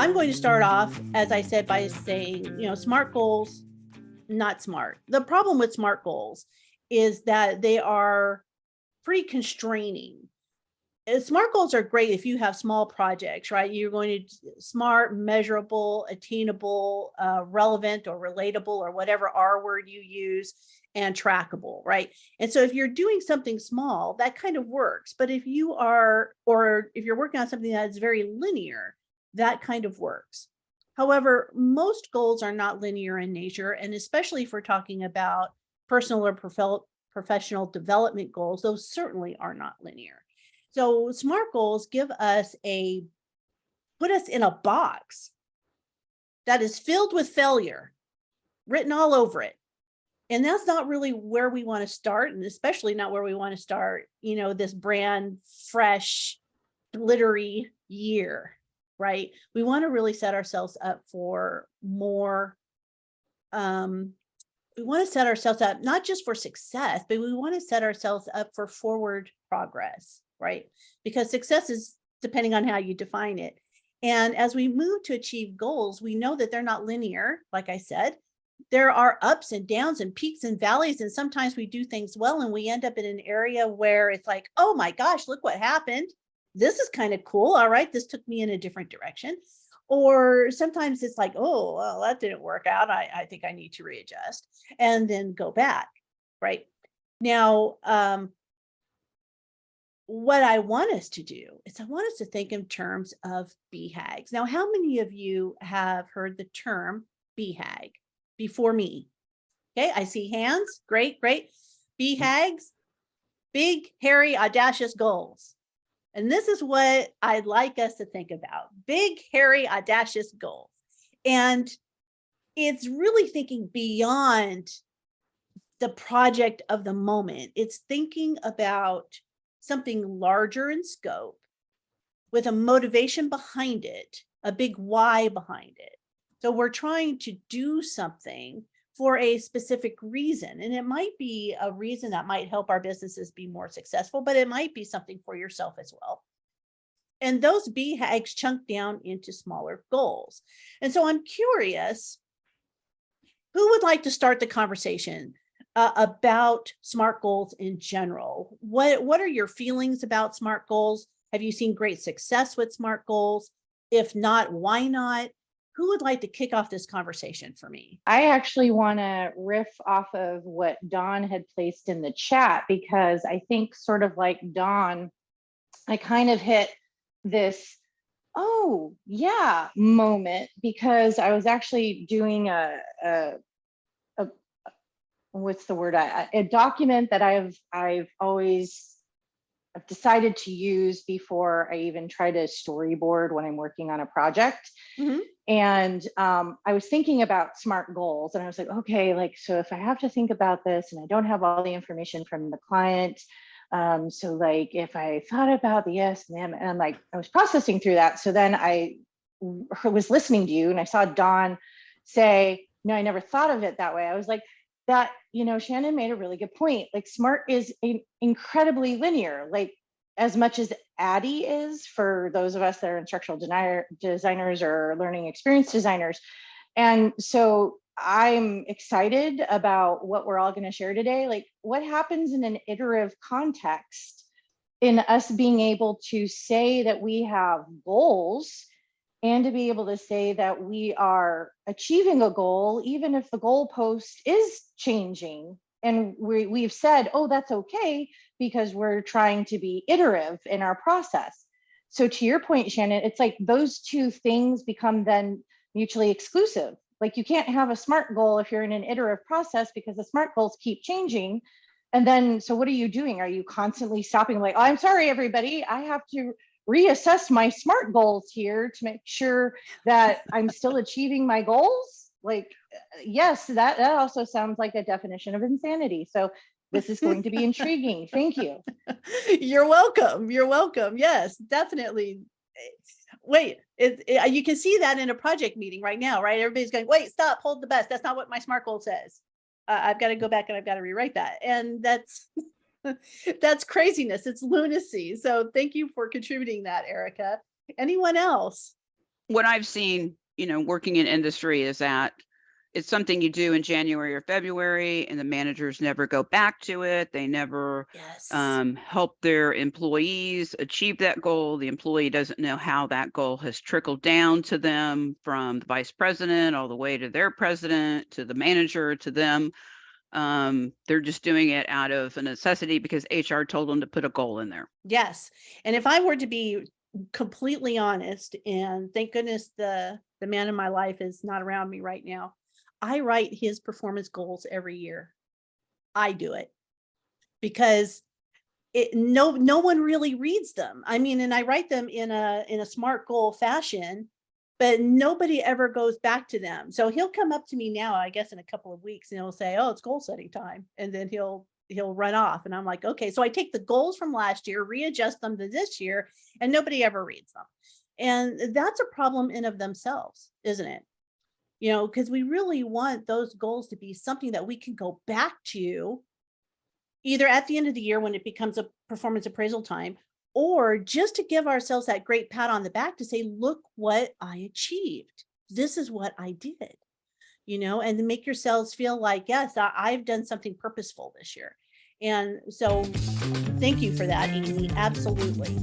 I'm going to start off, as I said, by saying, smart goals, not smart. The problem with smart goals is that they are pretty constraining. Smart goals are great if you have small projects, right? You're going to smart, measurable, attainable, relevant or relatable or whatever R word you use, and trackable, right? And so if you're doing something small, that kind of works. But if you are, or if you're working on something that's very linear, that kind of works. However, most goals are not linear in nature, and especially if we're talking about personal or professional development goals, those certainly are not linear. So SMART goals put us in a box that is filled with failure, written all over it. And that's not really where we want to start, and especially not where we want to start, this brand fresh, glittery year, right? We want to really set ourselves up for more. We want to set ourselves up not just for success, but we want to set ourselves up for forward progress, right? Because success is depending on how you define it. And as we move to achieve goals, we know that they're not linear. Like I said, there are ups and downs and peaks and valleys. And sometimes we do things well and we end up in an area where it's like, oh my gosh, look what happened. This is kind of cool. All right, this took me in a different direction. Or sometimes it's like, oh, well, that didn't work out. I think I need to readjust and then go back, right? Now, what I want us to do is I want us to think in terms of BHAGs. Now, how many of you have heard the term BHAG before me? Okay, I see hands. Great, great. BHAGs, big, hairy, audacious goals. And this is what I'd like us to think about: big, hairy, audacious goals. And it's really thinking beyond the project of the moment. It's thinking about something larger in scope with a motivation behind it, a big why behind it. So we're trying to do something for a specific reason. And it might be a reason that might help our businesses be more successful, but it might be something for yourself as well. And those BHAGs chunk down into smaller goals. And so I'm curious, who would like to start the conversation about SMART goals in general? What are your feelings about SMART goals? Have you seen great success with SMART goals? If not, why not? Who would like to kick off this conversation for me? I actually want to riff off of what Dawn had placed in the chat, because I think, sort of like Dawn, I kind of hit this, oh yeah, moment, because I was actually doing a what's the word, a document that I've decided to use before I even try to storyboard when I'm working on a project. Mm-hmm. And I was thinking about SMART goals, and I was like, okay, like, so if I have to think about this and I don't have all the information from the client, so like if I thought about the yes and the M, and like I was processing through that. So then I was listening to you and I saw Dawn say, no, I never thought of it that way. I was like, that, Shannon made a really good point. Like, SMART is incredibly linear, like as much as ADDIE is for those of us that are instructional designers or learning experience designers. And so I'm excited about what we're all going to share today. Like, what happens in an iterative context in us being able to say that we have goals, and to be able to say that we are achieving a goal, even if the goalpost is changing. And we've said, oh, that's okay, because we're trying to be iterative in our process. So to your point, Shannon, it's like those two things become then mutually exclusive. Like, you can't have a SMART goal if you're in an iterative process, because the SMART goals keep changing. And then, so what are you doing? Are you constantly stopping, like, oh, I'm sorry, everybody, I have to reassess my SMART goals here to make sure that I'm still achieving my goals? Like, yes, that also sounds like a definition of insanity. So this is going to be intriguing. Thank you. You're welcome. You're welcome. Yes, definitely. Wait, you can see that in a project meeting right now, right? Everybody's going, wait, stop, hold the bus. That's not what my SMART goal says. I've got to go back and I've got to rewrite that. And that's that's craziness. It's lunacy. So thank you for contributing that, Erica. Anyone else? what I've seen, working in industry is that it's something you do in January or February, and the managers never go back to it. They never Yes. help their employees achieve that goal. The employee doesn't know how that goal has trickled down to them from the vice president all the way to their president, to the manager, to them. They're just doing it out of a necessity because HR told them to put a goal in there. Yes. And if I were to be completely honest, and thank goodness the man in my life is not around me right now, I write his performance goals every year. I do it because no one really reads them. I mean, and I write them in a SMART goal fashion, but nobody ever goes back to them. So he'll come up to me now, I guess in a couple of weeks, and he'll say, "Oh, it's goal setting time." And then he'll run off, and I'm like, "Okay." So I take the goals from last year, readjust them to this year, and nobody ever reads them. And that's a problem in of themselves, isn't it? Because we really want those goals to be something that we can go back to either at the end of the year when it becomes a performance appraisal time, or just to give ourselves that great pat on the back to say, look what I achieved. This is what I did, and to make yourselves feel like, yes, I've done something purposeful this year. And so thank you for that, Amy. Absolutely.